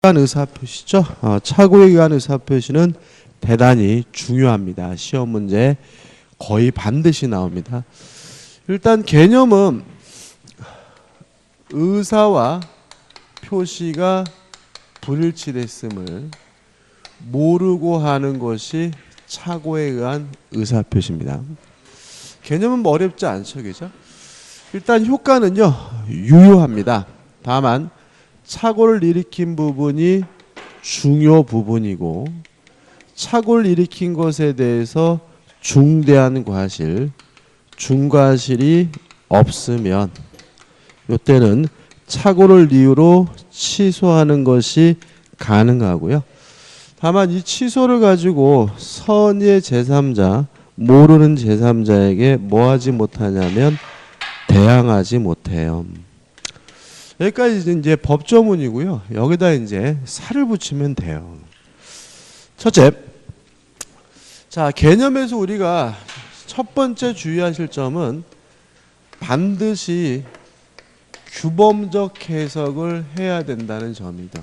의사표시죠. 착오에 의한 의사표시는 대단히 중요합니다. 시험 문제 거의 반드시 나옵니다. 일단 개념은 의사와 표시가 불일치됐음을 모르고 하는 것이 착오에 의한 의사표시입니다. 개념은 뭐 어렵지 않죠, 그죠? 일단 효과는요 유효합니다. 다만 착오를 일으킨 부분이 중요 부분이고 착오를 일으킨 것에 대해서 중대한 과실, 중과실이 없으면 이때는 착오를 이유로 취소하는 것이 가능하고요. 다만 이 취소를 가지고 선의의 제3자, 모르는 제3자에게 뭐 하지 못하냐면 대항하지 못해요. 여기까지 이제 법조문이고요. 여기다 이제 살을 붙이면 돼요. 첫째, 자 개념에서 우리가 첫 번째 주의하실 점은 반드시 규범적 해석을 해야 된다는 점이다.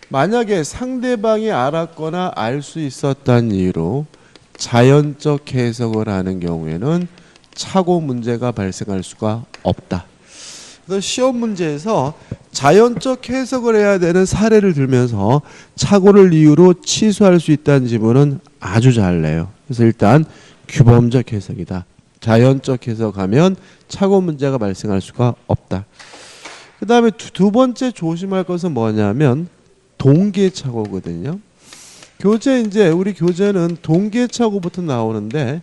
만약에 상대방이 알았거나 알 수 있었다는 이유로 자연적 해석을 하는 경우에는 착오 문제가 발생할 수가 없다. 그래서 시험 문제에서 자연적 해석을 해야 되는 사례를 들면서 착오를 이유로 취소할 수 있다는 지문은 아주 잘 내요. 그래서 일단 규범적 해석이다. 자연적 해석하면 착오 문제가 발생할 수가 없다. 그 다음에 두 번째 조심할 것은 뭐냐면 동기착오거든요. 교재 이제 우리 교재는 동기착오부터 나오는데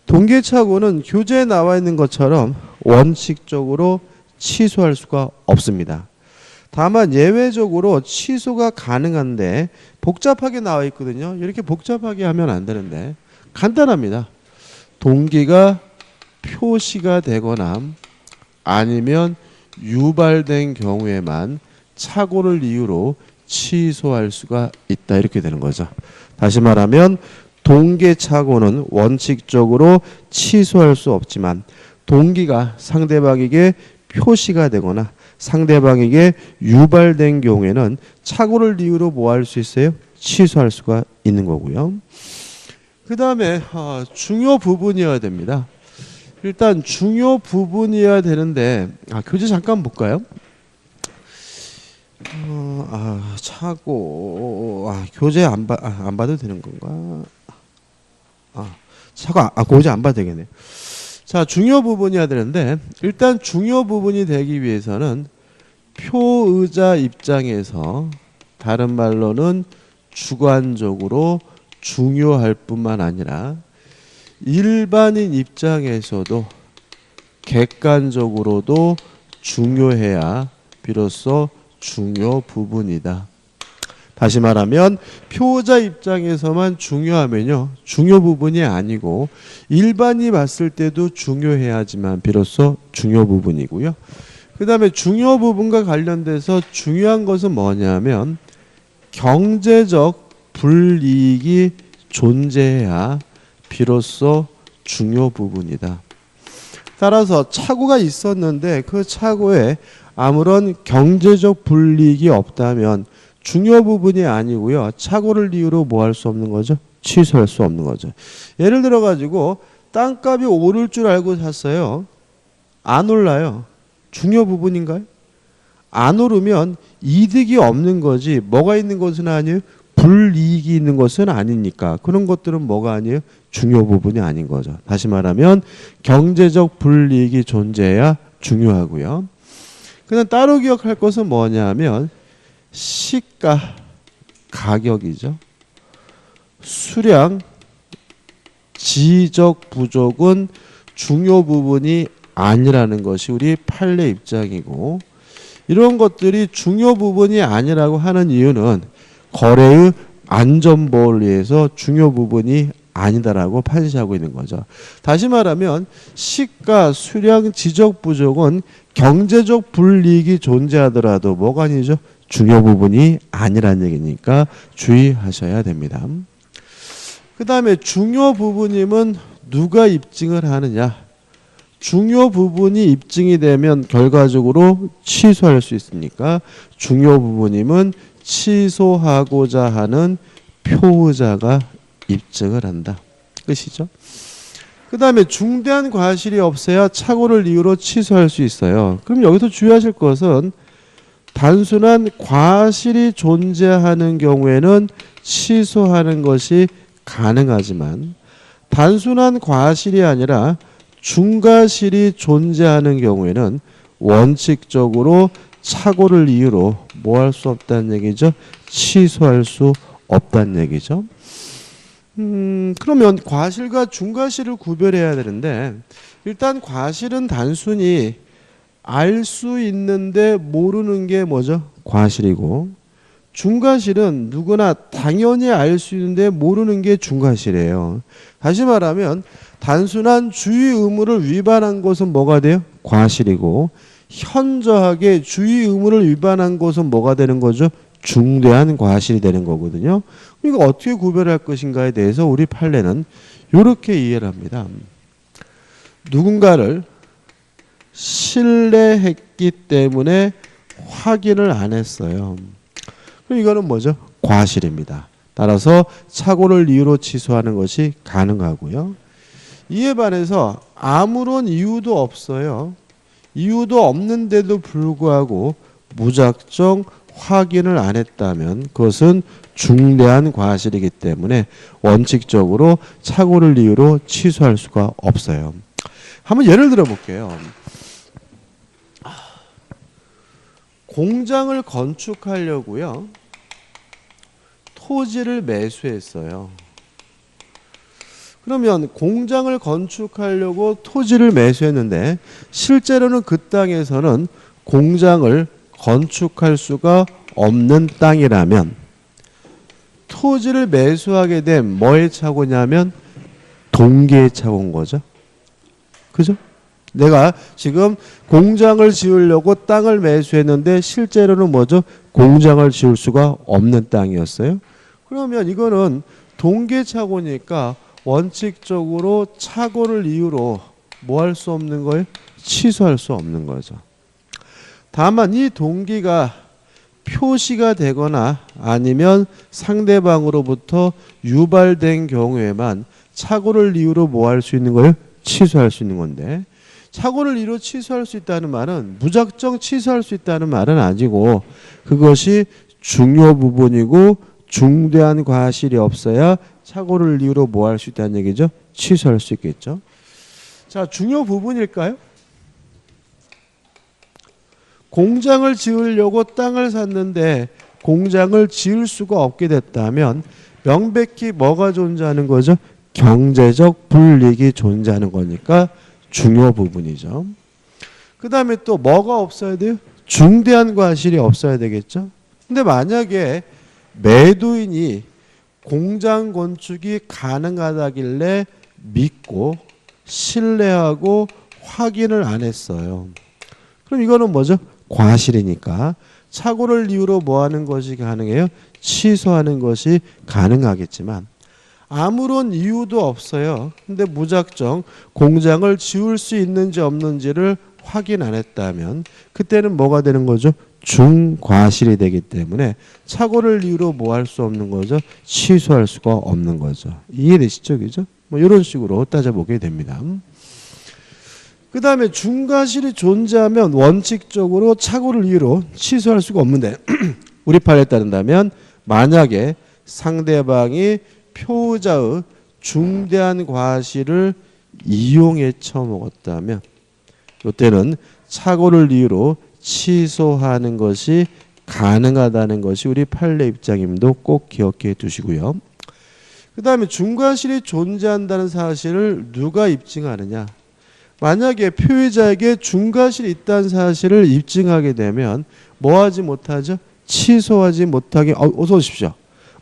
동기착오는 교재에 나와 있는 것처럼 원칙적으로 취소할 수가 없습니다. 다만 예외적으로 취소가 가능한데 복잡하게 나와 있거든요. 이렇게 복잡하게 하면 안 되는데 간단합니다. 동기가 표시가 되거나 아니면 유발된 경우에만 착오를 이유로 취소할 수가 있다. 이렇게 되는 거죠. 다시 말하면 동기착오는 원칙적으로 취소할 수 없지만 동기가 상대방에게 표시가 되거나 상대방에게 유발된 경우에는 착오를 이유로 뭐 할 수 있어요? 취소할 수가 있는 거고요. 그 다음에 중요 부분이어야 됩니다. 일단 중요 부분이어야 되는데 교재 잠깐 볼까요? 착오 교재 안 봐도 되는 건가? 교재 안 봐도 되겠네요. 자, 중요 부분이어야 되는데 일단 중요 부분이 되기 위해서는 표의자 입장에서 다른 말로는 주관적으로 중요할 뿐만 아니라 일반인 입장에서도 객관적으로도 중요해야 비로소 중요 부분이다. 다시 말하면 표의자 입장에서만 중요하면요 중요 부분이 아니고 일반이 봤을 때도 중요해야지만 비로소 중요 부분이고요. 그 다음에 중요 부분과 관련돼서 중요한 것은 뭐냐면 경제적 불이익이 존재해야 비로소 중요 부분이다. 따라서 착오가 있었는데 그 착오에 아무런 경제적 불이익이 없다면 중요 부분이 아니고요. 착오를 이유로 뭐 할 수 없는 거죠? 취소할 수 없는 거죠. 예를 들어 가지고 땅값이 오를 줄 알고 샀어요. 안 올라요. 중요 부분인가요? 안 오르면 이득이 없는 거지 뭐가 있는 것은 아니에요? 불이익이 있는 것은 아니니까 그런 것들은 뭐가 아니에요? 중요 부분이 아닌 거죠. 다시 말하면 경제적 불이익이 존재해야 중요하고요. 그냥 따로 기억할 것은 뭐냐면 시가 가격이죠. 수량 지적 부족은 중요 부분이 아니라는 것이 우리 판례 입장이고 이런 것들이 중요 부분이 아니라고 하는 이유는 거래의 안전보호를 위해서 중요 부분이 아니다라고 판시하고 있는 거죠. 다시 말하면 시가 수량 지적 부족은 경제적 불이익이 존재하더라도 뭐가 아니죠? 중요 부분이 아니라는 얘기니까 주의하셔야 됩니다. 그 다음에 중요 부분임은 누가 입증을 하느냐? 중요 부분이 입증이 되면 결과적으로 취소할 수 있으니까 중요 부분임은 취소하고자 하는 표의자가 입증을 한다. 끝이죠. 그 다음에 중대한 과실이 없어야 착오를 이유로 취소할 수 있어요. 그럼 여기서 주의하실 것은 단순한 과실이 존재하는 경우에는 취소하는 것이 가능하지만 단순한 과실이 아니라 중과실이 존재하는 경우에는 원칙적으로 착오를 이유로 뭐 할 수 없다는 얘기죠? 취소할 수 없다는 얘기죠. 그러면 과실과 중과실을 구별해야 되는데 일단 과실은 단순히 알 수 있는데 모르는 게 뭐죠? 과실이고 중과실은 누구나 당연히 알 수 있는데 모르는 게 중과실이에요. 다시 말하면 단순한 주의 의무를 위반한 것은 뭐가 돼요? 과실이고 현저하게 주의 의무를 위반한 것은 뭐가 되는 거죠? 중대한 과실이 되는 거거든요. 이거 어떻게 구별할 것인가에 대해서 우리 판례는 이렇게 이해를 합니다. 누군가를 신뢰했기 때문에 확인을 안 했어요. 그럼 이거는 뭐죠? 과실입니다. 따라서 착오를 이유로 취소하는 것이 가능하고요. 이에 반해서 아무런 이유도 없어요. 이유도 없는데도 불구하고 무작정 확인을 안 했다면 그것은 중대한 과실이기 때문에 원칙적으로 착오를 이유로 취소할 수가 없어요. 한번 예를 들어 볼게요. 공장을 건축하려고요. 토지를 매수했어요. 그러면 공장을 건축하려고 토지를 매수했는데 실제로는 그 땅에서는 공장을 건축할 수가 없는 땅이라면 토지를 매수하게 된 뭐의 착오냐면 동기의 착오인 거죠. 그죠? 내가 지금 공장을 지으려고 땅을 매수했는데 실제로는 뭐죠? 공장을 지을 수가 없는 땅이었어요. 그러면 이거는 동기의 착오니까 원칙적으로 착오를 이유로 뭐 할 수 없는 거예요? 취소할 수 없는 거죠. 다만 이 동기가 표시가 되거나 아니면 상대방으로부터 유발된 경우에만 착오를 이유로 뭐 할 수 있는 거예요? 취소할 수 있는 건데 착오를 이유로 취소할 수 있다는 말은 무작정 취소할 수 있다는 말은 아니고 그것이 중요 부분이고 중대한 과실이 없어야 착오를 이유로 뭐 할 수 있다는 얘기죠? 취소할 수 있겠죠. 자, 중요 부분일까요? 공장을 지으려고 땅을 샀는데 공장을 지을 수가 없게 됐다면 명백히 뭐가 존재하는 거죠? 경제적 불이익이 존재하는 거니까 중요 부분이죠. 그 다음에 또 뭐가 없어야 돼요? 중대한 과실이 없어야 되겠죠. 근데 만약에 매도인이 공장 건축이 가능하다길래 믿고 신뢰하고 확인을 안 했어요. 그럼 이거는 뭐죠? 과실이니까 착오를 이유로 뭐 하는 것이 가능해요? 취소하는 것이 가능하겠지만 아무런 이유도 없어요. 근데 무작정 공장을 지을 수 있는지 없는지를 확인 안 했다면 그때는 뭐가 되는 거죠? 중과실이 되기 때문에 착오를 이유로 뭐 할 수 없는 거죠? 취소할 수가 없는 거죠. 이해되시죠? 그죠? 뭐 이런 식으로 따져보게 됩니다. 그 다음에 중과실이 존재하면 원칙적으로 착오를 이유로 취소할 수가 없는데 우리 판례에 따른다면 만약에 상대방이 표의자의 중대한 과실을 이용해 처먹었다면 이때는 착오를 이유로 취소하는 것이 가능하다는 것이 우리 판례 입장임도 꼭 기억해 두시고요. 그 다음에 중과실이 존재한다는 사실을 누가 입증하느냐. 만약에 표의자에게 중과실이 있다는 사실을 입증하게 되면 뭐 하지 못하죠? 취소하지 못하게 어서 오십시오.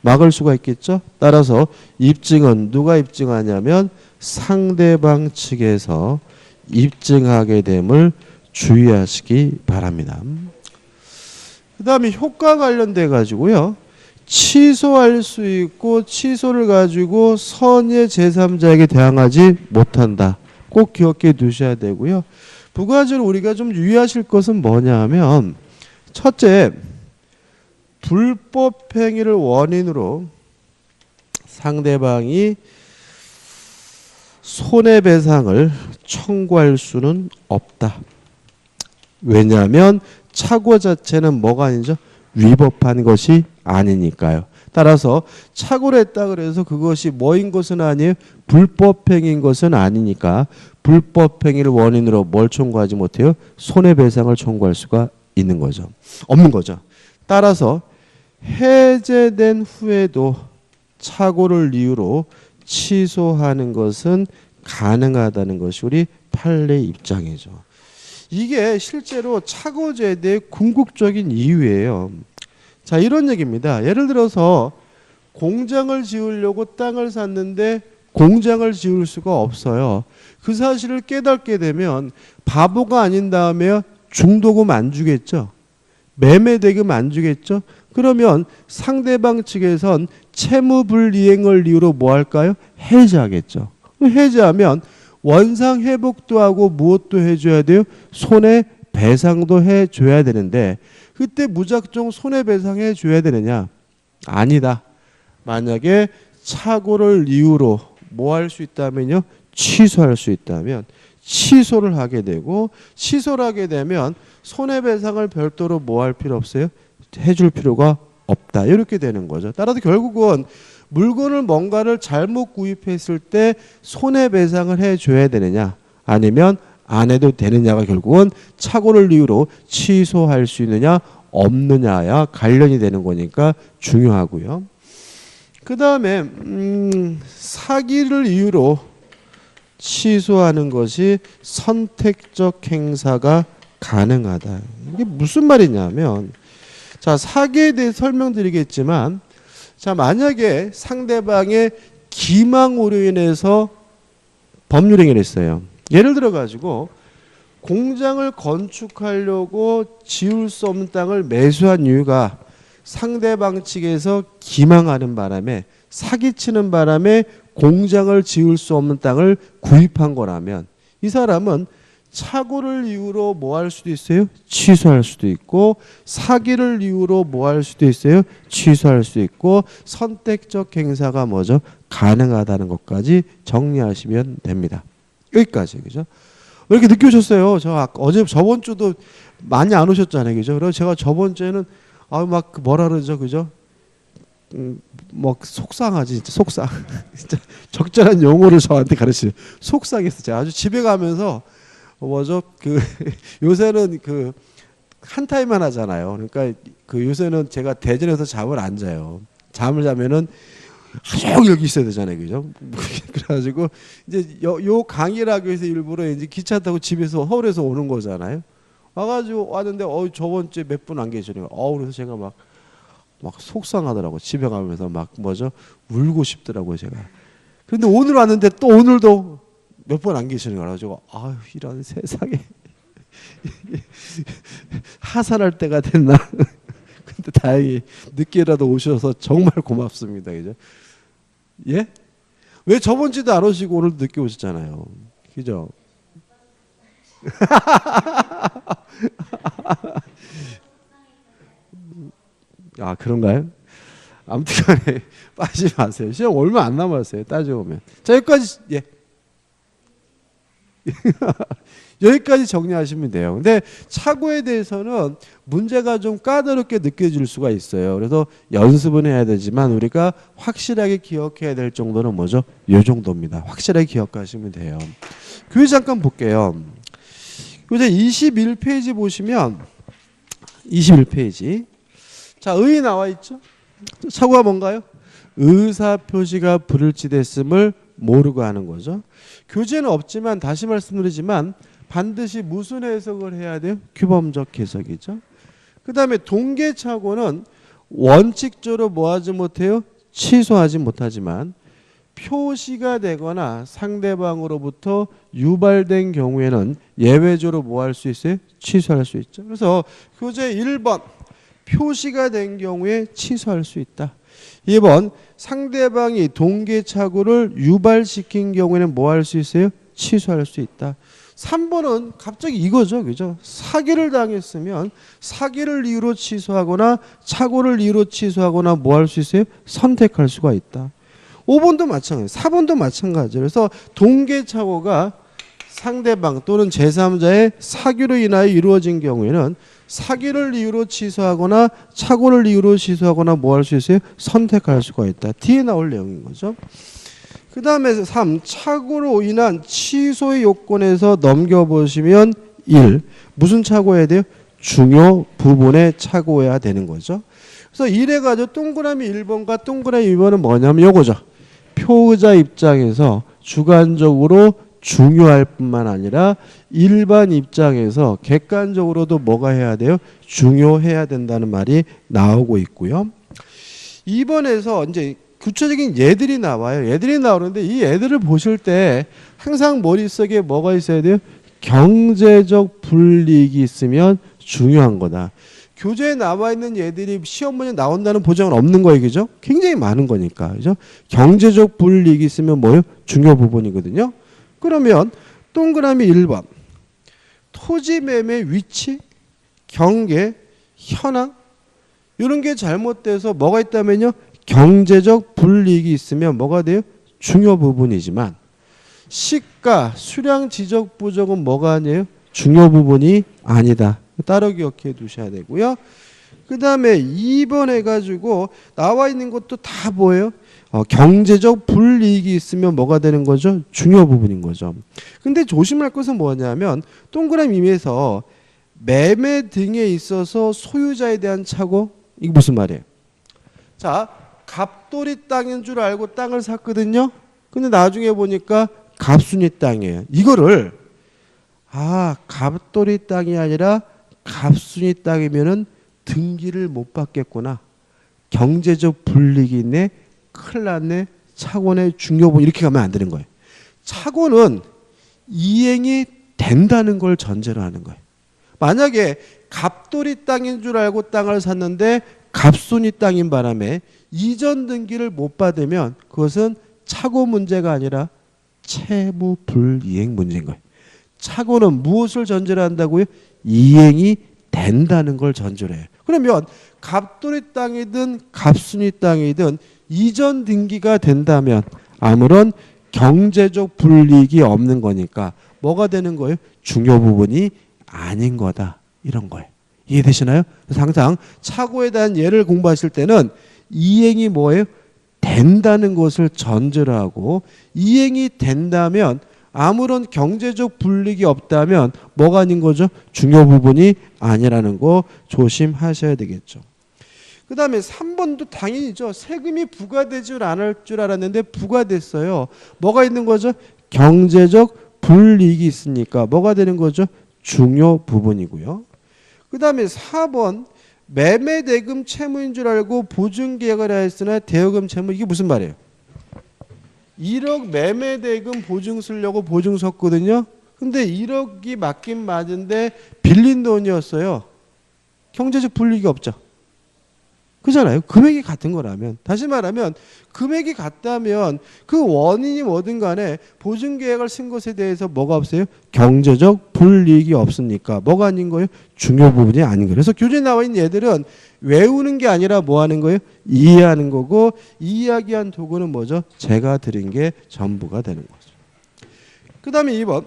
막을 수가 있겠죠. 따라서 입증은 누가 입증하냐면 상대방 측에서 입증하게 됨을 주의하시기 바랍니다. 그 다음에 효과 관련돼 가지고요. 취소할 수 있고 취소를 가지고 선의 제3자에게 대항하지 못한다. 꼭 기억해 두셔야 되고요. 부가적으로 우리가 좀 유의하실 것은 뭐냐 하면 첫째, 불법 행위를 원인으로 상대방이 손해배상을 청구할 수는 없다. 왜냐하면 착오 자체는 뭐가 아니죠? 위법한 것이 아니니까요. 따라서 착오를 했다 그래서 그것이 뭐인 것은 아니에요? 불법 행위인 것은 아니니까 불법 행위를 원인으로 뭘 청구하지 못해요? 손해배상을 청구할 수가 있는 거죠. 없는 거죠. 따라서 해제된 후에도 착오를 이유로 취소하는 것은 가능하다는 것이 우리 판례 입장이죠. 이게 실제로 착오제도의 궁극적인 이유예요. 자, 이런 얘기입니다. 예를 들어서 공장을 지으려고 땅을 샀는데 공장을 지을 수가 없어요. 그 사실을 깨닫게 되면 바보가 아닌 다음에 중도금 안 주겠죠. 매매대금 안 주겠죠. 그러면 상대방 측에선 채무불이행을 이유로 뭐 할까요? 해지하겠죠. 해지하면 원상 회복도 하고 무엇도 해줘야 돼요? 손해배상도 해줘야 되는데 그때 무작정 손해배상 해줘야 되느냐? 아니다. 만약에 착오를 이유로 뭐 할 수 있다면요? 취소할 수 있다면 취소를 하게 되고 취소를 하게 되면 손해배상을 별도로 뭐 할 필요 없어요? 해줄 필요가 없다. 이렇게 되는 거죠. 따라서 결국은 물건을 뭔가를 잘못 구입했을 때 손해배상을 해줘야 되느냐 아니면 안 해도 되느냐가 결국은 착오를 이유로 취소할 수 있느냐 없느냐야 관련이 되는 거니까 중요하고요. 그 다음에 사기를 이유로 취소하는 것이 선택적 행사가 가능하다. 이게 무슨 말이냐면 자, 사기에 대해 설명드리겠지만 자, 만약에 상대방의 기망으로 인해서 법률행위를 했어요. 예를 들어 가지고 공장을 건축하려고 지을 수 없는 땅을 매수한 이유가 상대방 측에서 기망하는 바람에 사기치는 바람에 공장을 지을 수 없는 땅을 구입한 거라면 이 사람은 착오를 이유로 뭐 할 수도 있어요? 취소할 수도 있고 사기를 이유로 뭐 할 수도 있어요? 취소할 수 있고 선택적 행사가 뭐죠? 가능하다는 것까지 정리하시면 됩니다. 여기까지 그죠? 왜 이렇게 늦게 오셨어요? 어제 저번 주도 많이 안 오셨잖아요, 그죠? 그래서 제가 저번 주에는 막 뭐라 그러죠, 그죠? 뭐 속상하지, 진짜 속상. 진짜 적절한 용어를 저한테 가르치죠. 속상했어. 제가 아주 집에 가면서 뭐죠? 요새는 한 타임만 하잖아요. 그러니까 요새는 제가 대전에서 잠을 안 자요. 잠을 자면은 하루 여기 있어야 되잖아요, 그죠? 그래가지고 이제 요 강의라고 해서 일부러 이제 기차 타고 집에서 서울에서 오는 거잖아요. 와가지고 왔는데 저번 주에 몇 분 안 계시네요. 그래서 제가 막 속상하더라고. 집에 가면서 막 뭐죠? 울고 싶더라고요, 제가. 그런데 오늘 왔는데 또 오늘도 몇 번 안 계시는 거라 가지고 이런 세상에 하산할 때가 됐나? 근데 다행히 늦게라도 오셔서 정말 고맙습니다. 그죠? 예? 왜 저번 주도 안 오시고 오늘 늦게 오셨잖아요. 그죠? 그런가요? 아무튼 간에 빠지지 마세요. 시험 얼마 안 남았어요. 따져보면. 자, 여기까지 예. 여기까지 정리하시면 돼요. 근데 착오에 대해서는 문제가 좀 까다롭게 느껴질 수가 있어요. 그래서 연습은 해야 되지만 우리가 확실하게 기억해야 될 정도는 뭐죠? 이 정도입니다. 확실하게 기억하시면 돼요. 교재 잠깐 볼게요. 교재 21페이지 보시면 21페이지. 자, 의 나와 있죠? 착오가 뭔가요? 의사표시가 불일치됐음을 모르고 하는 거죠. 교재는 없지만 다시 말씀드리지만 반드시 무슨 해석을 해야 돼요? 규범적 해석이죠. 그 다음에 동계착오는 원칙적으로 뭐 하지 못해요? 취소하지 못하지만 표시가 되거나 상대방으로부터 유발된 경우에는 예외적으로 뭐 할 수 있어요? 취소할 수 있죠. 그래서 교재 1번 표시가 된 경우에 취소할 수 있다. 2번 상대방이 동계착오를 유발시킨 경우에는 뭐 할 수 있어요? 취소할 수 있다. 3번은 갑자기 이거죠. 그죠? 사기를 당했으면 사기를 이유로 취소하거나 착오를 이유로 취소하거나 뭐 할 수 있어요? 선택할 수가 있다. 5번도 마찬가지, 4번도 마찬가지예요. 그래서 동계착오가 상대방 또는 제3자의 사기로 인하여 이루어진 경우에는 사기를 이유로 취소하거나 착오를 이유로 취소하거나 뭐 할 수 있어요? 선택할 수가 있다. 뒤에 나올 내용인 거죠. 그 다음에 3. 착오로 인한 취소의 요건에서 넘겨보시면 1. 무슨 착오해야 돼요? 중요 부분에 착오해야 되는 거죠. 그래서 이래가지고 동그라미 1번과 동그라미 2번은 뭐냐면 요거죠. 표의자 입장에서 주관적으로 중요할 뿐만 아니라 일반 입장에서 객관적으로도 뭐가 해야 돼요? 중요해야 된다는 말이 나오고 있고요. 2번에서 이제 구체적인 예들이 나와요. 예들이 나오는데 이 예들을 보실 때 항상 머릿속에 뭐가 있어야 돼요? 경제적 불이익이 있으면 중요한 거다. 교재에 나와 있는 예들이 시험 문제 나온다는 보장은 없는 거예요. 그죠? 굉장히 많은 거니까. 그죠? 경제적 불이익이 있으면 뭐예요? 중요 부분이거든요. 그러면 동그라미 1번. 토지 매매 위치, 경계, 현황 이런 게 잘못돼서 뭐가 있다면요? 경제적 불이익이 있으면 뭐가 돼요? 중요 부분이지만 시가, 수량 지적 부족은 뭐가 아니에요? 중요 부분이 아니다. 따로 기억해 두셔야 되고요. 그 다음에 2번 해가지고 나와 있는 것도 다 뭐예요? 경제적 불이익이 있으면 뭐가 되는 거죠? 중요 부분인 거죠. 근데 조심할 것은 뭐냐면 동그라미 2에서 매매 등에 있어서 소유자에 대한 착오 이게 무슨 말이에요? 자, 갑돌이 땅인 줄 알고 땅을 샀거든요. 근데 나중에 보니까 갑순이 땅이에요. 이거를 갑돌이 땅이 아니라 갑순이 땅이면은 등기를 못 받겠구나. 경제적 불이익이 있네. 큰일 났네. 착오의 중요분 이렇게 가면 안 되는 거예요. 착오는 이행이 된다는 걸 전제로 하는 거예요. 만약에 갑돌이 땅인 줄 알고 땅을 샀는데 갑순이 땅인 바람에 이전 등기를 못 받으면 그것은 착오 문제가 아니라 채무 불이행 문제인 거예요. 착오는 무엇을 전제로 한다고요? 이행이 된다는 걸 전제로 해요. 그러면 갑돌이 땅이든 갑순이 땅이든 이전 등기가 된다면 아무런 경제적 불이익이 없는 거니까 뭐가 되는 거예요? 중요 부분이 아닌 거다. 이런 거예요. 이해되시나요? 그래서 항상 착오에 대한 예를 공부하실 때는 이행이 뭐예요? 된다는 것을 전제로 하고 이행이 된다면 아무런 경제적 불이익이 없다면 뭐가 아닌 거죠? 중요 부분이 아니라는 거 조심하셔야 되겠죠. 그 다음에 3번도 당연히죠. 세금이 부과되지 않을 줄 알았는데 부과됐어요. 뭐가 있는 거죠? 경제적 불이익이 있으니까 뭐가 되는 거죠? 중요 부분이고요. 그 다음에 4번 매매대금 채무인 줄 알고 보증계약을 하였으나 대여금 채무 이게 무슨 말이에요? 1억 매매대금 보증 쓰려고 보증 섰거든요. 근데 1억이 맞긴 맞은데 빌린 돈이었어요. 경제적 불이익이 없죠. 그잖아요. 금액이 같은 거라면. 다시 말하면 금액이 같다면 그 원인이 뭐든 간에 보증계약을 쓴 것에 대해서 뭐가 없어요? 경제적 불이익이 없으니까 뭐가 아닌 거예요? 중요 부분이 아닌 거예요. 그래서 교재에 나와 있는 얘들은 외우는 게 아니라 뭐 하는 거예요? 이해하는 거고 이야기한 도구는 뭐죠? 제가 드린 게 전부가 되는 거죠. 그 다음에 2번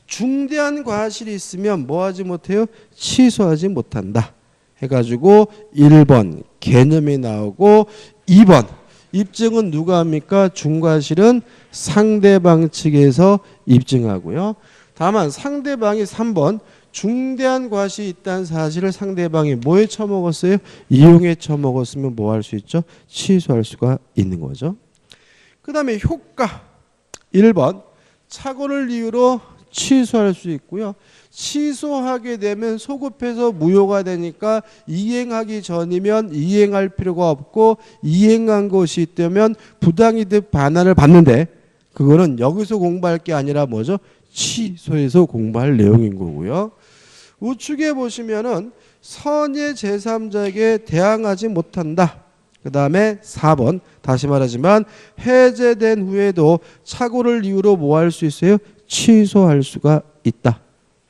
중대한 과실이 있으면 뭐 하지 못해요? 취소하지 못한다. 해가지고 1번 개념이 나오고 2번 입증은 누가 합니까? 중과실은 상대방 측에서 입증하고요. 다만 상대방이 3번 중대한 과실이 있다는 사실을 상대방이 뭐에 처먹었어요? 이용에 처먹었으면 뭐 할 수 있죠? 취소할 수가 있는 거죠. 그 다음에 효과 1번 착오를 이유로 취소할 수 있고요. 취소하게 되면 소급해서 무효가 되니까 이행하기 전이면 이행할 필요가 없고 이행한 것이 있다면 부당이득 반환을 받는데 그거는 여기서 공부할 게 아니라 뭐죠? 취소해서 공부할 내용인 거고요. 우측에 보시면은 선의 제3자에게 대항하지 못한다. 그 다음에 4번 다시 말하지만 해제된 후에도 착오를 이유로 뭐 할 수 있어요? 취소할 수가 있다.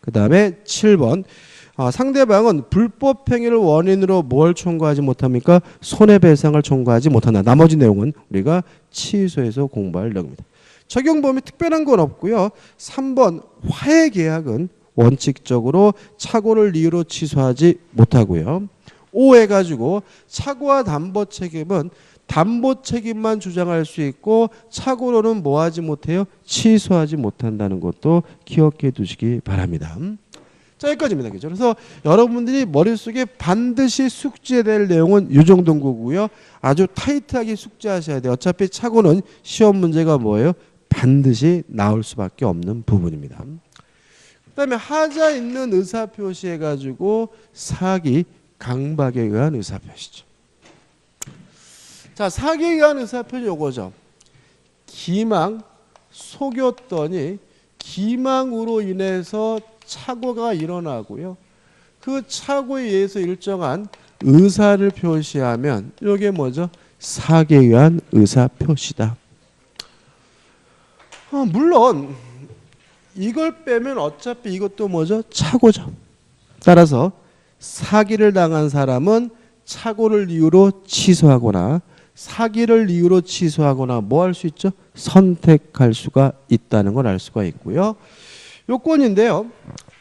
그 다음에 7번 상대방은 불법 행위를 원인으로 뭘 청구하지 못합니까? 손해배상을 청구하지 못한다. 나머지 내용은 우리가 취소해서 공부할 내용입니다. 적용 범위 특별한 건 없고요. 3번 화해계약은 원칙적으로 착오를 이유로 취소하지 못하고요. 5 해가지고 착오와 담보 책임은 담보 책임만 주장할 수 있고 착오로는 뭐 하지 못해요? 취소하지 못한다는 것도 기억해 두시기 바랍니다. 자, 여기까지입니다. 그죠? 그래서 여러분들이 머릿속에 반드시 숙지해야 될 내용은 이 정도 거고요. 아주 타이트하게 숙지하셔야 돼요. 어차피 착오는 시험 문제가 뭐예요? 반드시 나올 수밖에 없는 부분입니다. 그 다음에 하자 있는 의사표시 해가지고 사기, 강박에 의한 의사표시죠. 자, 사기에 의한 의사표시 요거죠. 기망, 속였더니 기망으로 인해서 착오가 일어나고요. 그 착오에 의해서 일정한 의사를 표시하면 이게 뭐죠? 사기에 의한 의사표시다. 물론 이걸 빼면 어차피 이것도 뭐죠? 착오죠. 따라서 사기를 당한 사람은 착오를 이유로 취소하거나 사기를 이유로 취소하거나 뭐 할 수 있죠? 선택할 수가 있다는 걸 알 수가 있고요. 요건인데요.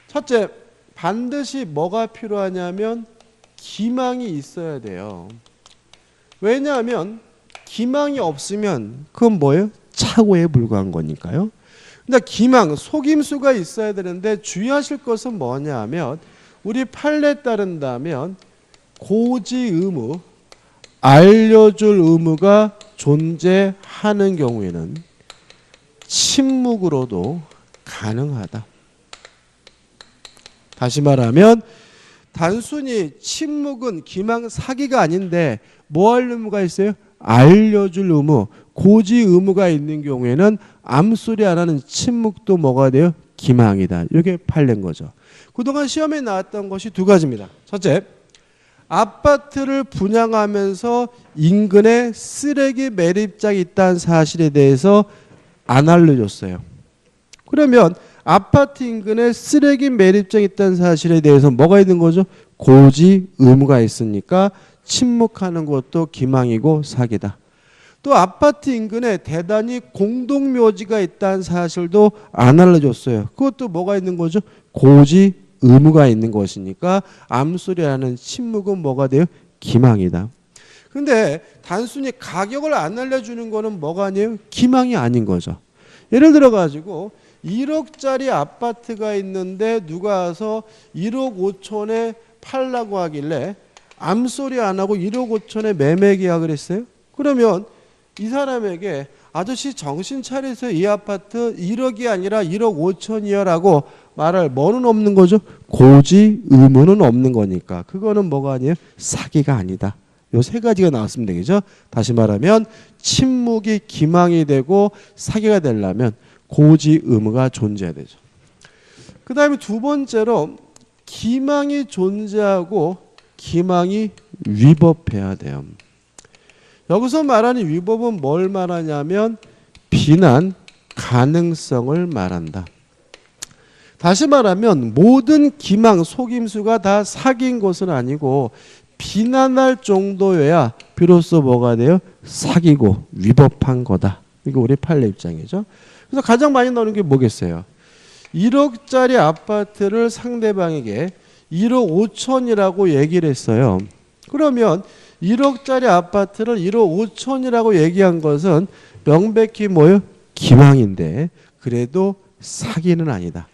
첫째, 반드시 뭐가 필요하냐면 기망이 있어야 돼요. 왜냐하면 기망이 없으면 그건 뭐예요? 착오에 불과한 거니까요. 근데 기망, 속임수가 있어야 되는데 주의하실 것은 뭐냐 하면 우리 판례에 따른다면 고지 의무, 알려줄 의무가 존재하는 경우에는 침묵으로도 가능하다. 다시 말하면 단순히 침묵은 기망 사기가 아닌데 뭐 할 의무가 있어요? 알려줄 의무, 고지 의무가 있는 경우에는 암소리 안 하는 침묵도 뭐가 돼요? 기망이다. 이게 판례인 거죠. 그동안 시험에 나왔던 것이 두 가지입니다. 첫째, 아파트를 분양하면서 인근에 쓰레기 매립장이 있다는 사실에 대해서 안 알려줬어요. 그러면 아파트 인근에 쓰레기 매립장이 있다는 사실에 대해서 뭐가 있는 거죠? 고지 의무가 있으니까 침묵하는 것도 기망이고 사기다. 또 아파트 인근에 대단히 공동묘지가 있다는 사실도 안 알려줬어요. 그것도 뭐가 있는 거죠? 고지 의무가 있는 것이니까 암소리하는 침묵은 뭐가 돼요? 기망이다. 근데 단순히 가격을 안 알려주는 거는 뭐가 아니에요? 기망이 아닌 거죠. 예를 들어 가지고 1억짜리 아파트가 있는데 누가 와서 1억 5천에 팔라고 하길래 암소리 안 하고 1억 5천에 매매 계약을 했어요. 그러면 이 사람에게 아저씨 정신 차리세요. 이 아파트 1억이 아니라 1억 5천이야라고 말할 뭐는 없는 거죠? 고지 의무는 없는 거니까. 그거는 뭐가 아니에요? 사기가 아니다. 요 세 가지가 나왔으면 되겠죠. 다시 말하면 침묵이 기망이 되고 사기가 되려면 고지 의무가 존재해야 되죠. 그 다음에 두 번째로 기망이 존재하고 기망이 위법해야 돼요. 여기서 말하는 위법은 뭘 말하냐면 비난 가능성을 말한다. 다시 말하면 모든 기망, 속임수가 다 사기인 것은 아니고 비난할 정도여야 비로소 뭐가 돼요? 사기고 위법한 거다. 이거 우리 판례 입장이죠. 그래서 가장 많이 나오는 게 뭐겠어요? 1억짜리 아파트를 상대방에게 1억 5천이라고 얘기를 했어요. 그러면 1억짜리 아파트를 1억 5천이라고 얘기한 것은 명백히 뭐예요? 기망인데 그래도 사기는 아니다.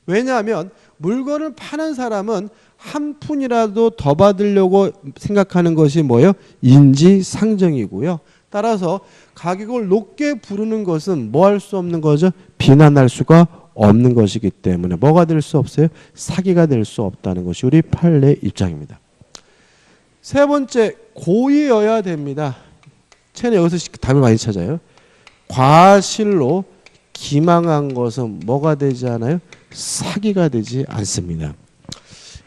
왜냐하면 물건을 파는 사람은 한 푼이라도 더 받으려고 생각하는 것이 뭐예요? 인지상정이고요. 따라서 가격을 높게 부르는 것은 뭐 할 수 없는 거죠? 비난할 수가 없는 것이기 때문에 뭐가 될 수 없어요? 사기가 될 수 없다는 것이 우리 판례 입장입니다. 세 번째, 고의여야 됩니다. 쟤는 여기서 답을 많이 찾아요. 과실로 기망한 것은 뭐가 되지 않아요? 사기가 되지 않습니다.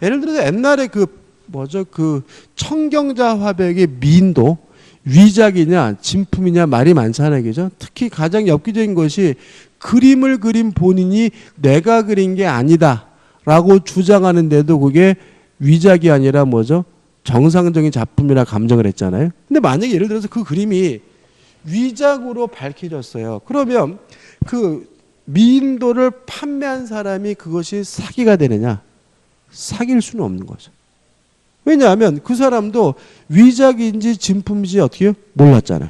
예를 들어서 옛날에 그 청경자 화백의 미인도 위작이냐 진품이냐 말이 많잖아요. 그죠? 특히 가장 엽기적인 것이 그림을 그린 본인이 내가 그린 게 아니다 라고 주장하는데도 그게 위작이 아니라 뭐죠? 정상적인 작품이라 감정을 했잖아요. 근데 만약에 예를 들어서 그 그림이 위작으로 밝혀졌어요. 그러면 그 미인도를 판매한 사람이 그것이 사기가 되느냐? 사귈 수는 없는 거죠. 왜냐하면 그 사람도 위작인지 진품인지 어떻게 몰랐잖아요.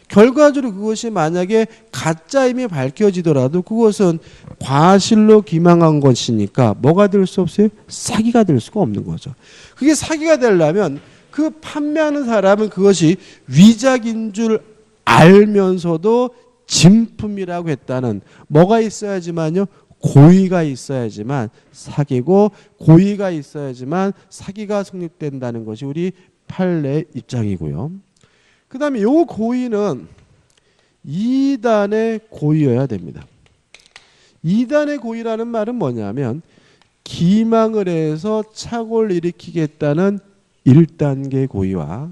결과적으로 그것이 만약에 가짜임이 밝혀지더라도 그것은 과실로 기망한 것이니까 뭐가 될 수 없어요? 사기가 될 수가 없는 거죠. 그게 사기가 되려면 그 판매하는 사람은 그것이 위작인 줄 알면서도 진품이라고 했다는 뭐가 있어야지만요? 고의가 있어야지만 사기고 고의가 있어야지만 사기가 성립된다는 것이 우리 판례 입장이고요. 그 다음에 요 고의는 2단의 고의여야 됩니다. 2단의 고의라는 말은 뭐냐면 기망을 해서 착오를 일으키겠다는 1단계 고의와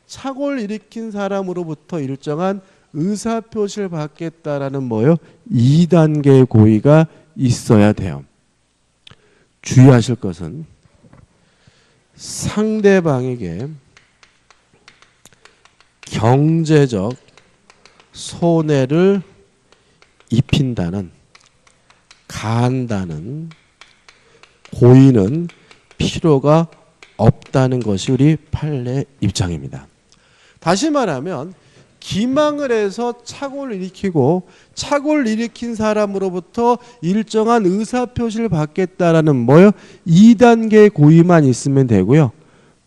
착오를 일으킨 사람으로부터 일정한 의사표시를 받겠다라는 뭐요? 2단계의 고의가 있어야 돼요. 주의하실 것은 상대방에게 경제적 손해를 입힌다는 가한다는 고의는 필요가 없다는 것이 우리 판례 입장입니다. 다시 말하면 기망을 해서 착오를 일으키고 착오를 일으킨 사람으로부터 일정한 의사표시를 받겠다라는 뭐요? 2단계의 고의만 있으면 되고요.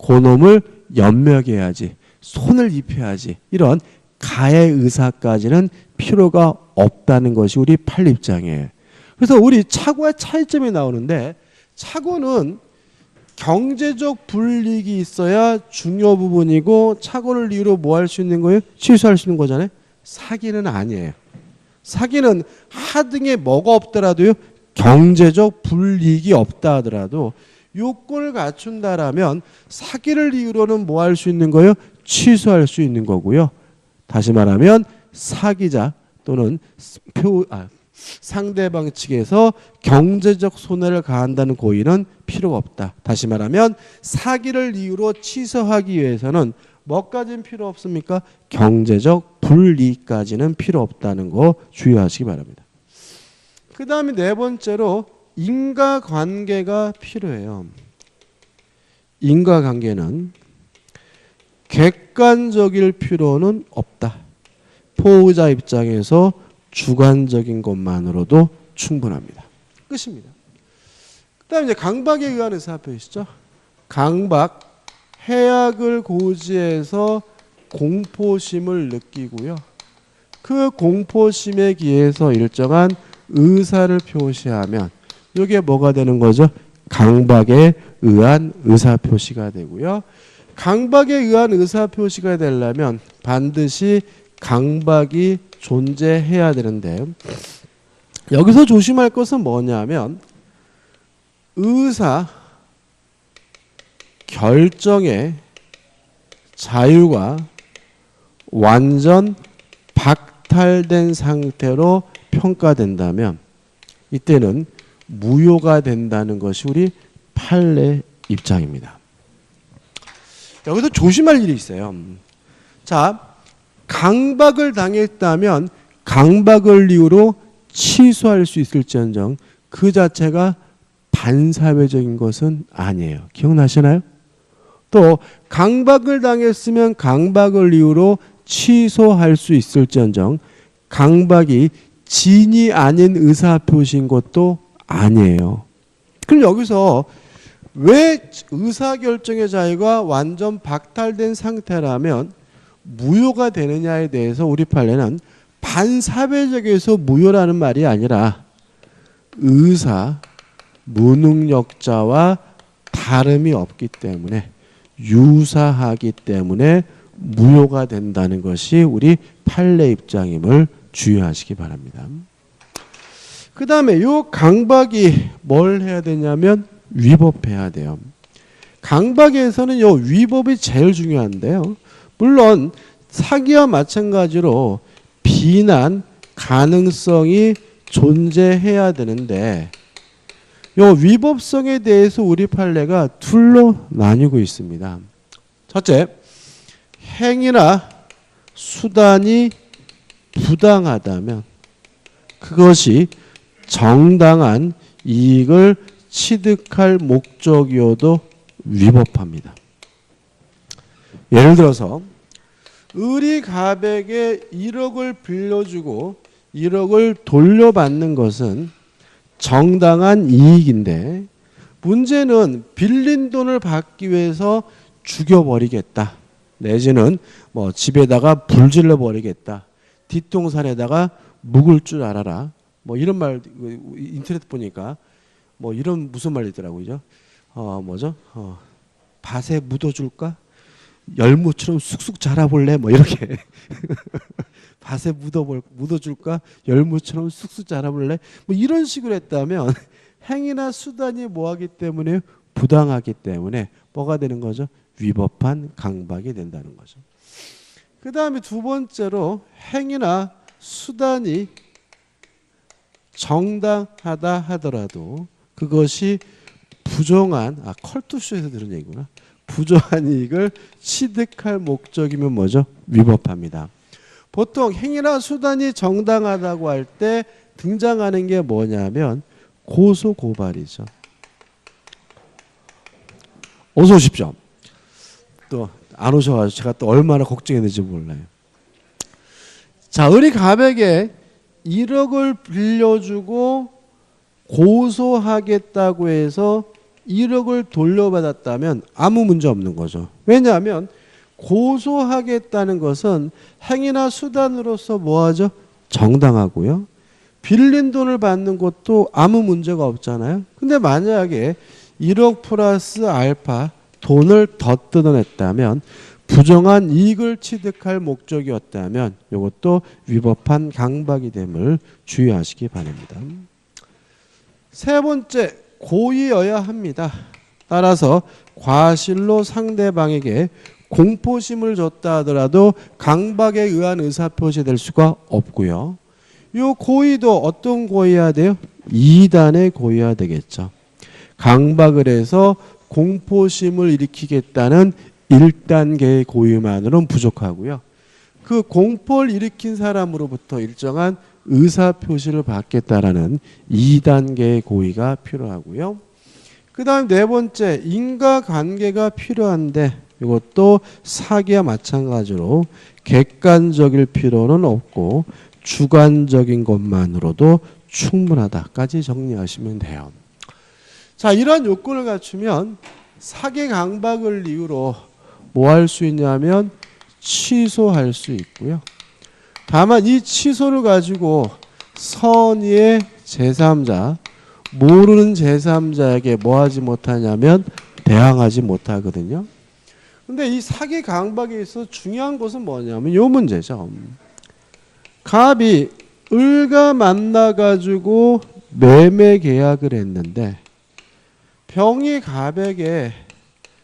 그놈을 연명해야지, 손을 입혀야지, 이런 가해 의사까지는 필요가 없다는 것이 우리 판례 입장이에요. 그래서 우리 착오와 차이점이 나오는데 착오는 경제적 불이익이 있어야 중요 부분이고 착오를 이유로 뭐 할 수 있는 거예요? 취소할 수 있는 거잖아요. 사기는 아니에요. 사기는 하등에 뭐가 없더라도요. 경제적 불이익이 없다 하더라도 요건을 갖춘다라면 사기를 이유로는 뭐 할 수 있는 거예요? 취소할 수 있는 거고요. 다시 말하면 사기자 또는 상대방 측에서 경제적 손해를 가한다는 고의는 필요가 없다. 다시 말하면 사기를 이유로 취소하기 위해서는 뭐까지는 필요 없습니까? 경제적 불이익까지는 필요 없다는 거 주의하시기 바랍니다. 그 다음에 네 번째로 인과관계가 필요해요. 인과관계는 객관적일 필요는 없다. 포의자 입장에서 주관적인 것만으로도 충분합니다. 끝입니다. 그 다음에 이제 강박에 의한 의사표시죠. 강박, 해악을 고지해서 공포심을 느끼고요. 그 공포심에 기해서 일정한 의사를 표시하면 이게 뭐가 되는 거죠? 강박에 의한 의사표시가 되고요. 강박에 의한 의사표시가 되려면 반드시 강박이 존재해야 되는데 여기서 조심할 것은 뭐냐면 의사 결정의 자유가 완전 박탈된 상태로 평가된다면 이때는 무효가 된다는 것이 우리 판례 입장입니다. 여기서 조심할 일이 있어요. 자, 강박을 당했다면 강박을 이유로 취소할 수 있을지언정 그 자체가 반사회적인 것은 아니에요. 기억나시나요? 또 강박을 당했으면 강박을 이유로 취소할 수 있을지언정 강박이 진이 아닌 의사표시인 것도 아니에요. 그럼 여기서 왜 의사결정의 자유가 완전 박탈된 상태라면 무효가 되느냐에 대해서 우리 판례는 반사회적에서 무효라는 말이 아니라 의사, 무능력자와 다름이 없기 때문에 유사하기 때문에 무효가 된다는 것이 우리 판례 입장임을 주의하시기 바랍니다. 그 다음에 이 강박이 뭘 해야 되냐면 위법해야 돼요. 강박에서는 이 위법이 제일 중요한데요. 물론 사기와 마찬가지로 비난, 가능성이 존재해야 되는데 요 위법성에 대해서 우리 판례가 둘로 나뉘고 있습니다. 첫째, 행위나 수단이 부당하다면 그것이 정당한 이익을 취득할 목적이어도 위법합니다. 예를 들어서 을이 갑에게 1억을 빌려주고 1억을 돌려받는 것은 정당한 이익인데 문제는 빌린 돈을 받기 위해서 죽여버리겠다. 내지는 뭐 집에다가 불질러 버리겠다. 뒷동산에다가 묵을 줄 알아라. 뭐 이런 말 인터넷 보니까 뭐 이런 무슨 말이 있더라고요. 뭐죠? 밭에 묻어줄까? 열무처럼 쑥쑥 자라볼래? 뭐 이렇게 밭에 묻어줄까? 열무처럼 쑥쑥 자라볼래? 뭐 이런 식으로 했다면 행위나 수단이 뭐하기 때문에 부당하기 때문에 뭐가 되는 거죠? 위법한 강박이 된다는 거죠. 그 다음에 두 번째로 행위나 수단이 정당하다 하더라도 그것이 부정한 컬투쇼에서 들은 얘기구나. 부정한 이익을 취득할 목적이면 뭐죠? 위법합니다. 보통 행위나 수단이 정당하다고 할 때 등장하는 게 뭐냐면 고소고발이죠. 어서 오십시오. 또 안 오셔가지고 제가 또 얼마나 걱정했는지 몰라요. 자, 을이 갑에게 1억을 빌려주고 고소하겠다고 해서 1억을 돌려받았다면 아무 문제 없는 거죠. 왜냐하면 고소하겠다는 것은 행위나 수단으로서 뭐하죠? 정당하고요. 빌린 돈을 받는 것도 아무 문제가 없잖아요. 근데 만약에 1억 플러스 알파 돈을 더 뜯어냈다면 부정한 이익을 취득할 목적이었다면 이것도 위법한 강박이 됨을 주의하시기 바랍니다. 세 번째, 고의여야 합니다. 따라서 과실로 상대방에게 공포심을 줬다 하더라도 강박에 의한 의사표시 될 수가 없고요. 이 고의도 어떤 고의해야 돼요? 2단의 고의해야 되겠죠. 강박을 해서 공포심을 일으키겠다는 1단계의 고의만으로는 부족하고요. 그 공포를 일으킨 사람으로부터 일정한 의사표시를 받겠다라는 2단계의 고의가 필요하고요. 그 다음 네 번째, 인과관계가 필요한데 이것도 사기와 마찬가지로 객관적일 필요는 없고 주관적인 것만으로도 충분하다까지 정리하시면 돼요. 자, 이러한 요건을 갖추면 사기 강박을 이유로 뭐 할 수 있냐면 취소할 수 있고요. 다만 이 취소를 가지고 선의의 제3자, 모르는 제3자에게 뭐 하지 못하냐면 대항하지 못하거든요. 근데 이 사기 강박에 있어서 중요한 것은 뭐냐면 요 문제죠. 갑이 을과 만나가지고 매매 계약을 했는데 병이 갑에게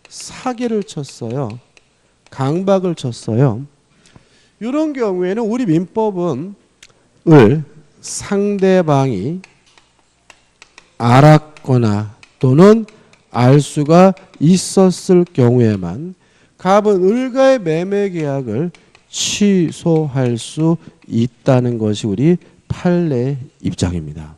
사기를 쳤어요. 강박을 쳤어요. 이런 경우에는 우리 민법은 을 상대방이 알았거나 또는 알 수가 있었을 경우에만 갑은 을과의 매매 계약을 취소할 수 있다는 것이 우리 판례 입장입니다.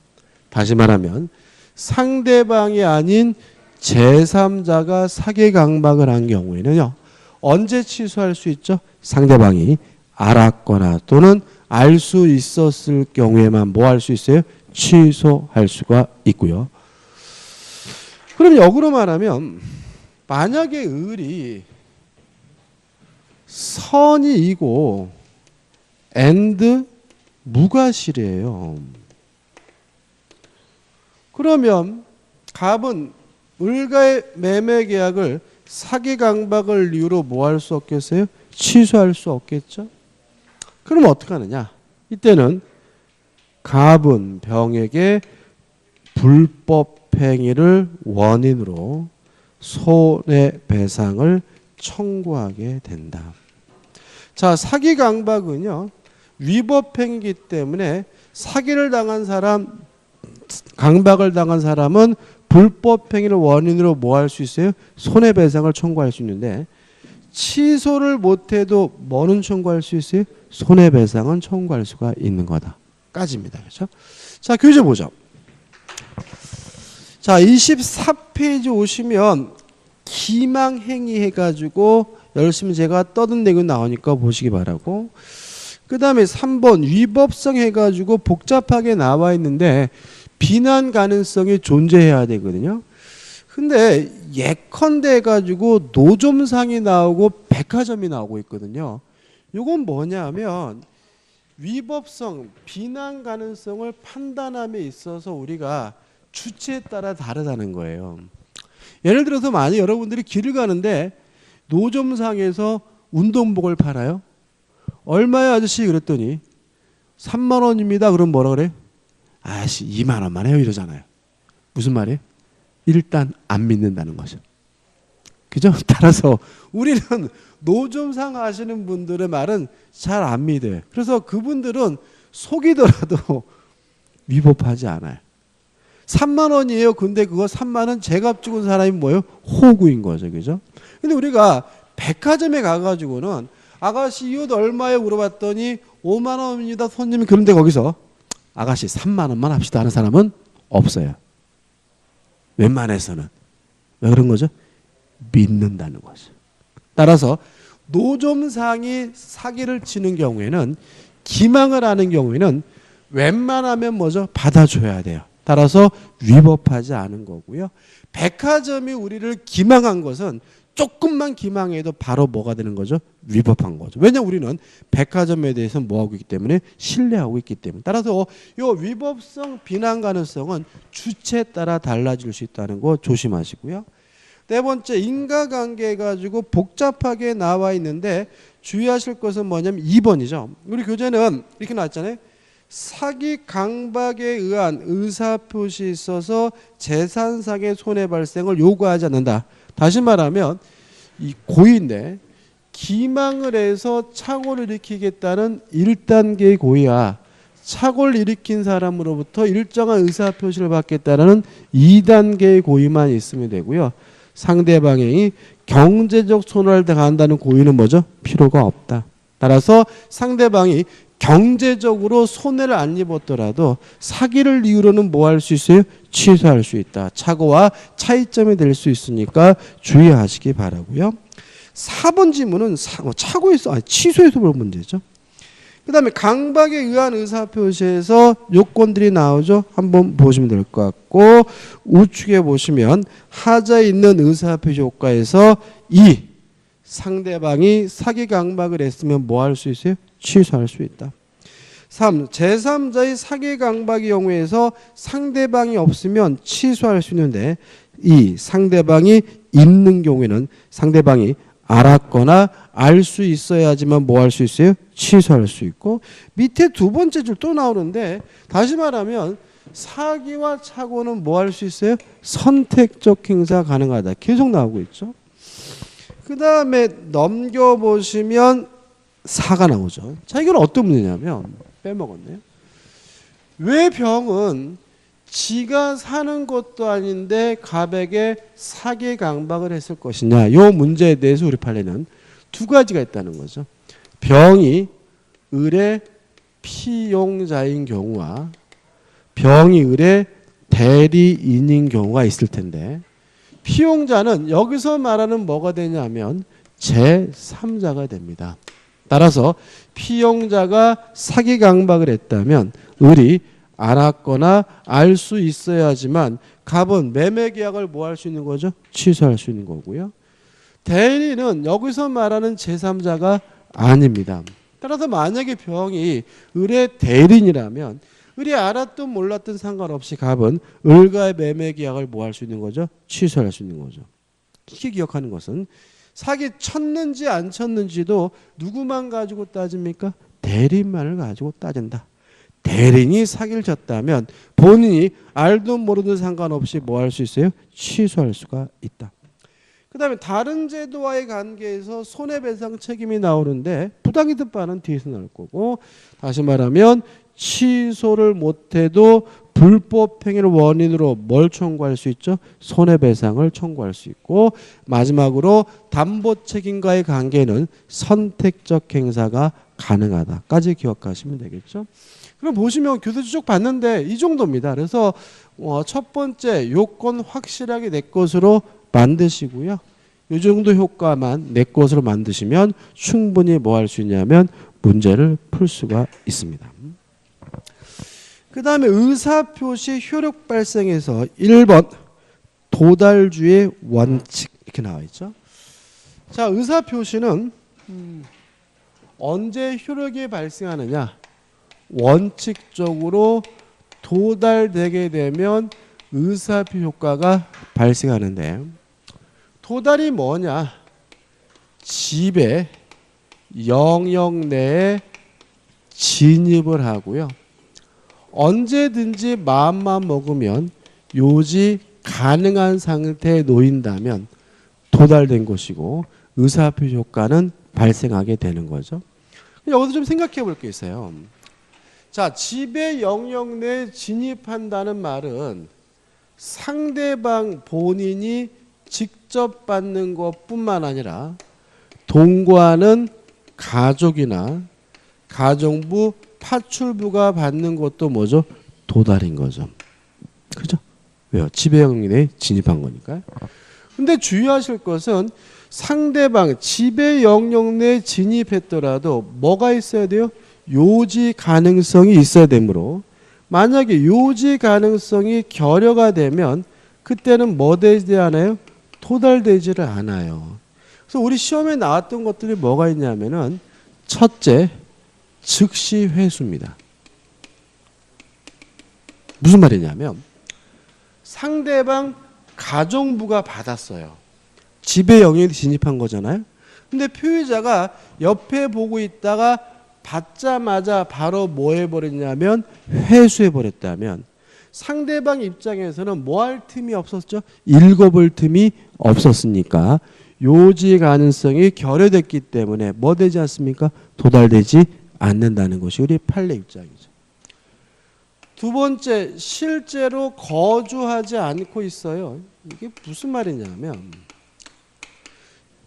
다시 말하면 상대방이 아닌 제3자가 사기 강박을 한 경우에는요. 언제 취소할 수 있죠? 상대방이 알았거나 또는 알 수 있었을 경우에만 뭐 할 수 있어요? 취소할 수가 있고요. 그럼 역으로 말하면 만약에 을이 선이이고 and 무과실이에요. 그러면 갑은 을과의 매매 계약을 사기 강박을 이유로 뭐 할 수 없겠어요? 취소할 수 없겠죠? 그럼 어떻게 하느냐? 이때는 갑은 병에게 불법 행위를 원인으로 손해배상을 청구하게 된다. 자, 사기 강박은요. 위법 행위이기 때문에 사기를 당한 사람, 강박을 당한 사람은 불법행위를 원인으로 뭐 할 수 있어요? 손해배상을 청구할 수 있는데 취소를 못해도 뭐는 청구할 수 있어요? 손해배상은 청구할 수가 있는 거다. 까지입니다. 그렇죠? 자, 교재 보죠. 자, 24페이지 오시면 기망행위 해가지고 열심히 제가 떠든 내용 나오니까 보시기 바라고, 그 다음에 3번 위법성 해가지고 복잡하게 나와 있는데 비난 가능성이 존재해야 되거든요. 근데 예컨대 해가지고 노점상이 나오고 백화점이 나오고 있거든요. 이건 뭐냐면 위법성, 비난 가능성을 판단함에 있어서 우리가 주체에 따라 다르다는 거예요. 예를 들어서 만약 여러분들이 길을 가는데 노점상에서 운동복을 팔아요. 얼마야 아저씨? 그랬더니 3만 원입니다. 그럼 뭐라 그래? 아씨 2만 원만 해요 이러잖아요. 무슨 말이에요? 일단 안 믿는다는 거죠. 그죠? 따라서 우리는 노점상 하시는 분들의 말은 잘 안 믿어요. 그래서 그분들은 속이더라도 위법하지 않아요. 3만 원이에요. 근데 그거 3만 원 제값 주고 사람이 뭐예요? 호구인 거죠. 그죠? 근데 우리가 백화점에 가가지고는 아가씨 이 옷 얼마에 물어봤더니 5만 원입니다. 손님이. 그런데 거기서 아가씨 3만 원만 합시다 하는 사람은 없어요. 웬만해서는. 왜 그런 거죠? 믿는다는 거죠. 따라서 노점상이 사기를 치는 경우에는, 기망을 하는 경우에는 웬만하면 뭐죠? 받아줘야 돼요. 따라서 위법하지 않은 거고요. 백화점이 우리를 기망한 것은 조금만 기망해도 바로 뭐가 되는 거죠? 위법한 거죠. 왜냐하면 우리는 백화점에 대해서 뭐하고 있기 때문에 신뢰하고 있기 때문에. 따라서 이 위법성, 비난 가능성은 주체에 따라 달라질 수 있다는 거 조심하시고요. 네 번째, 인과관계 가지고 복잡하게 나와 있는데 주의하실 것은 뭐냐면 2번이죠. 우리 교재는 이렇게 나왔잖아요. 사기 강박에 의한 의사표시에 있어서 재산상의 손해 발생을 요구하지 않는다. 다시 말하면 이 고의인데 기망을 해서 착오를 일으키겠다는 1단계의 고의와 착오를 일으킨 사람으로부터 일정한 의사표시를 받겠다는 2단계의 고의만 있으면 되고요. 상대방이 경제적 손해를 당한다는 고의는 뭐죠? 필요가 없다. 따라서 상대방이 경제적으로 손해를 안 입었더라도 사기를 이유로는 뭐 할 수 있어요? 취소할 수 있다. 착오와 차이점이 될 수 있으니까 주의하시기 바라고요. 4번 지문은 착오에서 취소에서 볼 문제죠. 그 다음에 강박에 의한 의사표시에서 요건들이 나오죠. 한번 보시면 될 것 같고, 우측에 보시면 하자에 있는 의사표시 효과에서 2. 상대방이 사기 강박을 했으면 뭐 할 수 있어요? 취소할 수 있다. 3. 제3자의 사기 강박의 경우에서 상대방이 없으면 취소할 수 있는데, 2. 상대방이 있는 경우에는 상대방이 알았거나 알 수 있어야지만 뭐 할 수 있어요? 취소할 수 있고, 밑에 두 번째 줄 또 나오는데, 다시 말하면 사기와 착오는 뭐 할 수 있어요? 선택적 행사 가능하다. 계속 나오고 있죠. 그 다음에 넘겨보시면 4가 나오죠. 자, 이건 어떤 문제냐면, 빼먹었네요. 왜 병은 지가 사는 것도 아닌데 갑에게 사기 강박을 했을 것이냐. 이 문제에 대해서 우리 판례는 두 가지가 있다는 거죠. 병이 을의 피용자인 경우와 병이 을의 대리인인 경우가 있을 텐데, 피용자는 여기서 말하는 뭐가 되냐면 제3자가 됩니다. 따라서 피용자가 사기 강박을 했다면 을이 알았거나 알 수 있어야지만 갑은 매매 계약을 뭐 할 수 있는 거죠? 취소할 수 있는 거고요. 대리는 여기서 말하는 제3자가 아닙니다. 따라서 만약에 병이 을의 대리인이라면 을이 알았든 몰랐든 상관없이 갑은 을과의 매매 계약을 뭐 할 수 있는 거죠? 취소할 수 있는 거죠. 이게 기억하는 것은 사기 쳤는지 안 쳤는지도 누구만 가지고 따집니까? 대리인만을 가지고 따진다. 대리인이 사기를 쳤다면 본인이 알든 모르든 상관없이 뭐 할 수 있어요? 취소할 수가 있다. 그 다음에 다른 제도와의 관계에서 손해배상 책임이 나오는데 부당이득 바는 뒤에서 나올 거고, 다시 말하면 취소를 못해도 불법 행위를 원인으로 뭘 청구할 수 있죠? 손해배상을 청구할 수 있고, 마지막으로 담보 책임과의 관계는 선택적 행사가 가능하다까지 기억하시면 되겠죠. 그럼 보시면 교재 쭉 봤는데 이 정도입니다. 그래서 첫 번째 요건 확실하게 내 것으로 만드시고요. 이 정도 효과만 내 것으로 만드시면 충분히 뭐 할 수 있냐면 문제를 풀 수가 있습니다. 그 다음에 의사표시 효력 발생에서 1번 도달주의 원칙 이렇게 나와 있죠. 자, 의사표시는 언제 효력이 발생하느냐? 원칙적으로 도달되게 되면 의사표 효과가 발생하는데, 도달이 뭐냐? 집에 영역 내에 진입을 하고요. 언제든지 마음만 먹으면 요지 가능한 상태에 놓인다면 도달된 것이고 의사표 효과는 발생하게 되는 거죠. 여기서 좀 생각해 볼 게 있어요. 자, 집의 영역 내에 진입한다는 말은 상대방 본인이 직접 받는 것뿐만 아니라 동거하는 가족이나 가정부 파출부가 받는 것도 뭐죠? 도달인 거죠. 그죠? 왜요? 집의 영역 내에 진입한 거니까요. 근데 주의하실 것은 상대방 집의 영역 내에 진입했더라도 뭐가 있어야 돼요? 요지 가능성이 있어야 되므로, 만약에 요지 가능성이 결여가 되면 그때는 뭐 되지 않아요? 도달되지를 않아요. 그래서 우리 시험에 나왔던 것들이 뭐가 있냐면은 첫째, 즉시 회수입니다. 무슨 말이냐면 상대방 가정부가 받았어요. 집의 영역에 진입한 거잖아요. 근데 피의자가 옆에 보고 있다가 받자마자 바로 뭐 해버렸냐면 회수해버렸다면 상대방 입장에서는 뭐 할 틈이 없었죠? 읽어볼 틈이 없었으니까 요지 가능성이 결여됐기 때문에 뭐 되지 않습니까? 도달되지 않는다는 것이 우리 판례 입장이죠. 두 번째, 실제로 거주하지 않고 있어요. 이게 무슨 말이냐면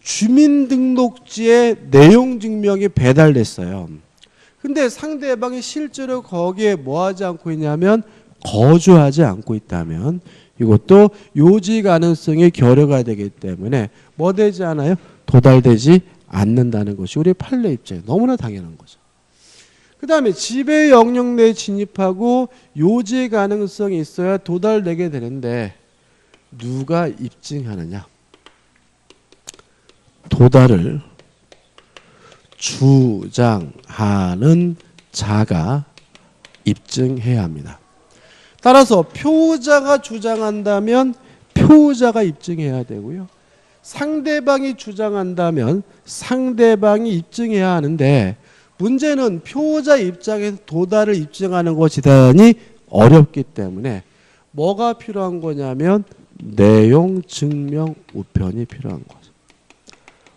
주민등록지에 내용 증명이 배달됐어요. 근데 상대방이 실제로 거기에 뭐 하지 않고 있냐면 거주하지 않고 있다면 이것도 요지 가능성이 결여가 되기 때문에 뭐 되지 않아요? 도달되지 않는다는 것이 우리 판례 입장에 너무나 당연한 거죠. 그 다음에 집의 영역 내에 진입하고 요지 가능성이 있어야 도달되게 되는데 누가 입증하느냐? 도달을 주장하는 자가 입증해야 합니다. 따라서 표자가 주장한다면 표자가 입증해야 되고요. 상대방이 주장한다면 상대방이 입증해야 하는데 문제는 표자 입장에서 도달을 입증하는 것이 대단히 어렵기 때문에 뭐가 필요한 거냐면 내용 증명 우편이 필요한 거죠.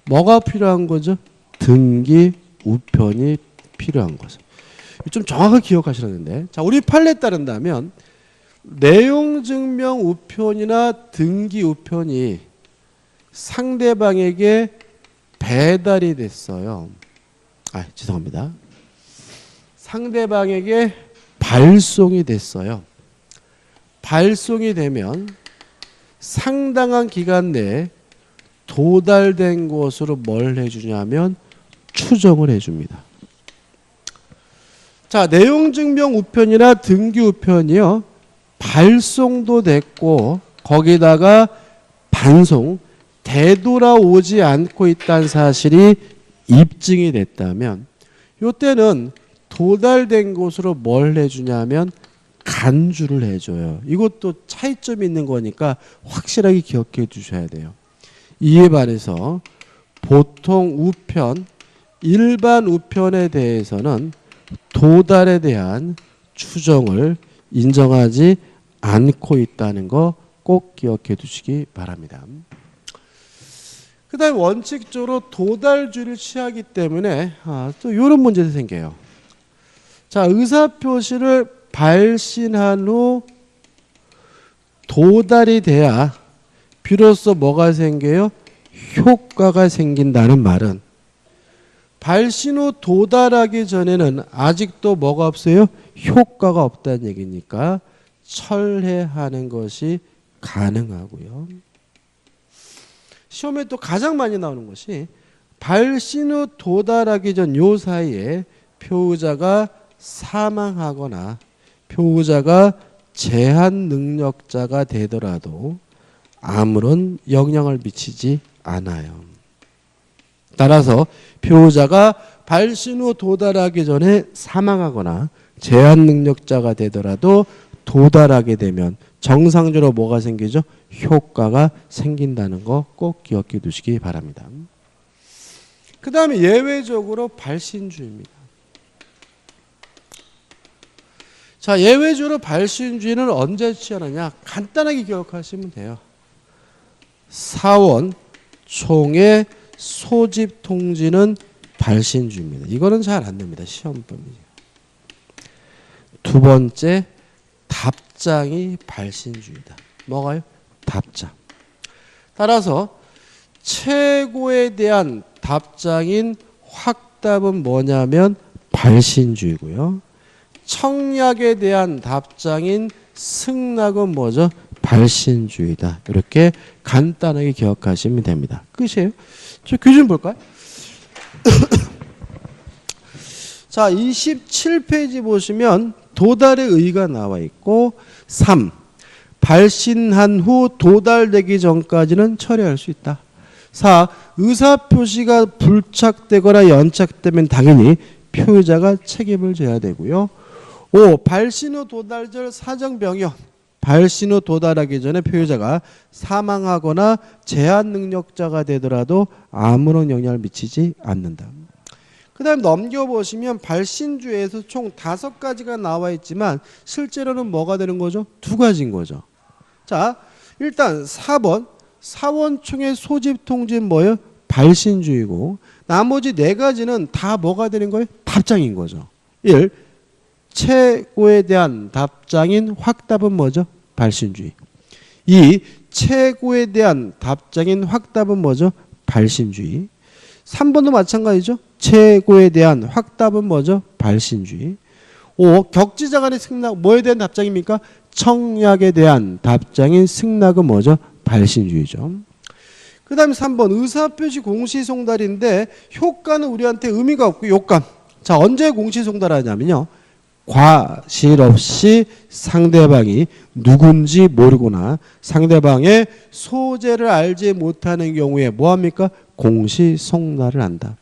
뭐가 필요한 거죠? 등기 우편이 필요한 거죠. 좀 정확하게 기억하시라는데, 자, 우리 판례에 따른다면 내용 증명 우편이나 등기 우편이 상대방에게 배달이 됐어요. 죄송합니다. 상대방에게 발송이 됐어요. 발송이 되면 상당한 기간 내에 도달된 것으로 뭘 해주냐면 추정을 해줍니다. 자, 내용 증명 우편이나 등기 우편이요. 발송도 됐고 거기다가 반송, 되돌아오지 않고 있다는 사실이 입증이 됐다면 이때는 도달된 것으로 뭘 해주냐면 간주를 해줘요. 이것도 차이점이 있는 거니까 확실하게 기억해 주셔야 돼요. 이에 반해서 보통 우편, 일반 우편에 대해서는 도달에 대한 추정을 인정하지 않고 있다는 거 꼭 기억해 두시기 바랍니다. 그 다음에 원칙적으로 도달주의를 취하기 때문에 또 이런 문제도 생겨요. 자, 의사표시를 발신한 후 도달이 돼야 비로소 뭐가 생겨요? 효과가 생긴다는 말은 발신 후 도달하기 전에는 아직도 뭐가 없어요? 효과가 없다는 얘기니까 철회하는 것이 가능하고요. 시험에 또 가장 많이 나오는 것이 발신 후 도달하기 전 요 사이에 표의자가 사망하거나 표의자가 제한 능력자가 되더라도 아무런 영향을 미치지 않아요. 따라서 표의자가 발신 후 도달하기 전에 사망하거나 제한 능력자가 되더라도 도달하게 되면 정상적으로 뭐가 생기죠? 효과가 생긴다는 거 꼭 기억해 두시기 바랍니다. 그 다음에 예외적으로 발신주의입니다. 자, 예외적으로 발신주의는 언제 취하느냐? 간단하게 기억하시면 돼요. 사원 총의 소집 통지는 발신주의입니다. 이거는 잘 안 됩니다. 시험범위죠. 두 번째, 답장이 발신주의다. 뭐가요? 답장. 따라서 최고에 대한 답장인 확답은 뭐냐면 발신주의고요. 청약에 대한 답장인 승낙은 뭐죠? 발신주의다. 이렇게 간단하게 기억하시면 됩니다. 끝이에요. 저 규준 볼까요? 자, 27페이지 보시면 도달의 의의가 나와 있고 3. 발신한 후 도달되기 전까지는 처리할 수 있다. 4. 의사표시가 불착되거나 연착되면 당연히 표의자가 책임을 져야 되고요. 5. 발신 후 도달절 사정병역. 발신 후 도달하기 전에 표의자가 사망하거나 제한 능력자가 되더라도 아무런 영향을 미치지 않는다. 그 다음 넘겨보시면 발신주에서 총 5가지가 나와 있지만 실제로는 뭐가 되는 거죠? 2가지인 거죠. 자, 일단 4번 사원총의 소집 통지는 뭐예요? 발신주의고 나머지 4가지는 다 뭐가 되는 거예요? 답장인 거죠. 1. 최고에 대한 답장인 확답은 뭐죠? 발신주의. 2. 최고에 대한 답장인 확답은 뭐죠? 발신주의. 3번도 마찬가지죠. 최고에 대한 확답은 뭐죠? 발신주의. 5. 격지자 간의 승낙 뭐에 대한 답장입니까? 청약에 대한 답장인 승낙은 뭐죠? 발신주의죠. 그 다음에 3번 의사표시 공시송달인데 효과는 우리한테 의미가 없고 요감. 자, 언제 공시송달하냐면요. 과실 없이 상대방이 누군지 모르거나 상대방의 소재를 알지 못하는 경우에 뭐합니까? 공시송달을 한다.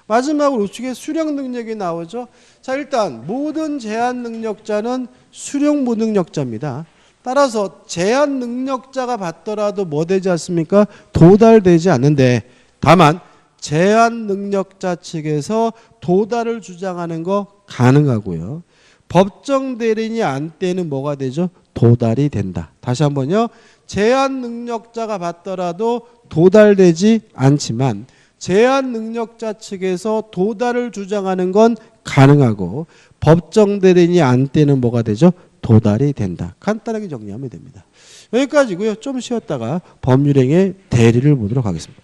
마지막으로 우측에 수령 능력이 나오죠. 자, 일단 모든 제한 능력자는 수령 무능력자입니다. 따라서 제한 능력자가 받더라도 뭐 되지 않습니까? 도달되지 않는데 다만 제한 능력자 측에서 도달을 주장하는 거 가능하고요. 법정 대리인이 안 때는 뭐가 되죠? 도달이 된다. 다시 한번요. 제한 능력자가 받더라도 도달되지 않지만 제한 능력자 측에서 도달을 주장하는 건 가능하고 법정 대리인이 안 때는 뭐가 되죠? 도달이 된다. 간단하게 정리하면 됩니다. 여기까지고요. 좀 쉬었다가 법률행위 대리를 보도록 하겠습니다.